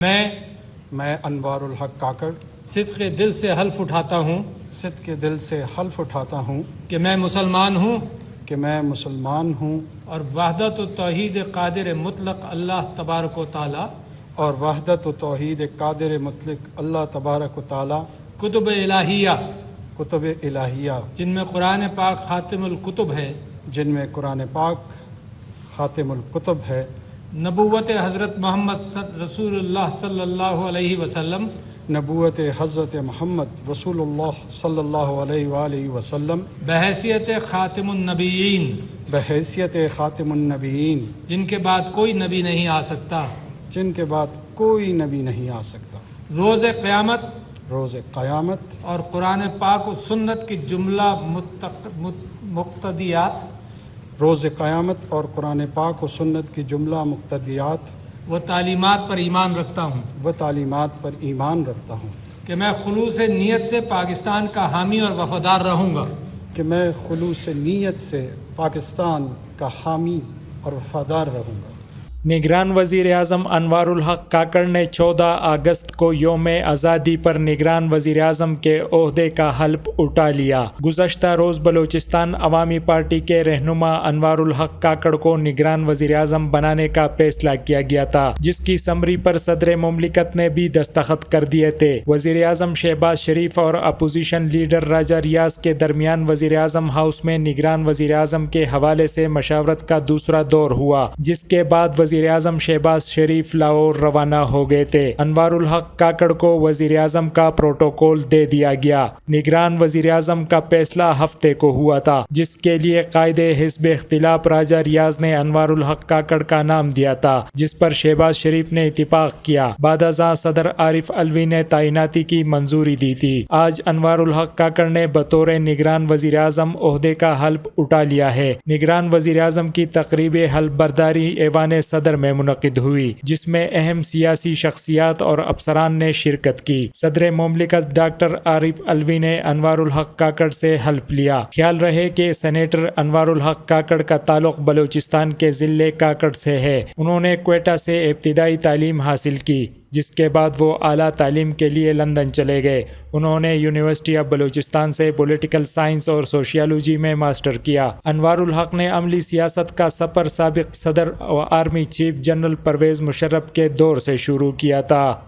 میں انوار الحق کاکڑ صدق دل سے حلف اٹھاتا ہوں صدق کے دل سے حلف اٹھاتا ہوں کہ میں مسلمان ہوں کہ میں مسلمان ہوں اور وحدت و توحید قادر مطلق اللہ تبارک و تعالی اور وحدت و توحید قادر مطلق اللہ تبارک و تعالی کتب الہیہ کتب الہیہ جن میں قرآن پاک خاتم الکتب ہے، جن میں قرآن پاک خاتم الکتب ہے، نبوت حضرت محمد رسول اللہ صلی اللہ علیہ وسلم نبوت حضرت محمد رسول اللہ صلی اللہ علیہ وآلہ وسلم بحیثیت خاتم النبیین بحیثیت خاتم النبیین جن کے بعد کوئی نبی نہیں آ سکتا، جن کے بعد کوئی نبی نہیں آ سکتا، روز قیامت روز قیامت اور قرآن پاک و سنت کی جملہ مقتضیات روز قیامت اور قرآن پاک و سنت کی جملہ مقتضیات و تعلیمات پر ایمان رکھتا ہوں و تعلیمات پر ایمان رکھتا ہوں کہ میں خلوص نیت سے پاکستان کا حامی اور وفادار رہوں گا، کہ میں خلوص نیت سے پاکستان کا حامی اور وفادار رہوں گا۔ نگران وزیر اعظم انوار الحق کاکڑ نے 14 اگست کو یوم آزادی پر نگران وزیر اعظم کے عہدے کا حلف اٹھا لیا۔ گزشتہ روز بلوچستان عوامی پارٹی کے رہنما انوار الحق کاکڑ کو نگران وزیر اعظم بنانے کا فیصلہ کیا گیا تھا، جس کی سمری پر صدر مملکت نے بھی دستخط کر دیے تھے۔ وزیر اعظم شہباز شریف اور اپوزیشن لیڈر راجہ ریاض کے درمیان وزیر اعظم ہاؤس میں نگران وزیر اعظم کے حوالے سے مشاورت کا دوسرا دور ہوا، جس کے بعد وزیر اعظم شہباز شریف لاہور روانہ ہو گئے تھے۔ انوار الحق کاکڑ کو وزیر اعظم کا پروٹوکول دے دیا گیا۔ نگران وزیر اعظم کا فیصلہ ہفتے کو ہوا تھا، جس کے لیے قائد حزب اختلاف راجہ ریاض نے انوار الحق کاکڑ کا نام دیا تھا، جس پر شہباز شریف نے اتفاق کیا۔ بعد ازاں صدر عارف علوی نے تعیناتی کی منظوری دی تھی۔ آج انوار الحق کاکڑ نے بطور نگران وزیر اعظم عہدے کا حلف اٹھا لیا ہے۔ نگران وزیر اعظم کی تقریب حلف برداری ایوان صدر میں منعقد ہوئی، جس میں اہم سیاسی شخصیات اور افسران نے شرکت کی۔ صدر مملکت ڈاکٹر عارف علوی نے انوار الحق کاکڑ سے حلف لیا۔ خیال رہے کہ سینیٹر انوار الحق کاکڑ کا تعلق بلوچستان کے ضلع کاکڑ سے ہے۔ انہوں نے کوئٹہ سے ابتدائی تعلیم حاصل کی، جس کے بعد وہ اعلیٰ تعلیم کے لیے لندن چلے گئے۔ انہوں نے یونیورسٹی آف بلوچستان سے پولیٹیکل سائنس اور سوشیالوجی میں ماسٹر کیا۔ انوار الحق نے عملی سیاست کا سفر سابق صدر و army chief general Pervez Musharraf کے دور سے شروع کیا تھا۔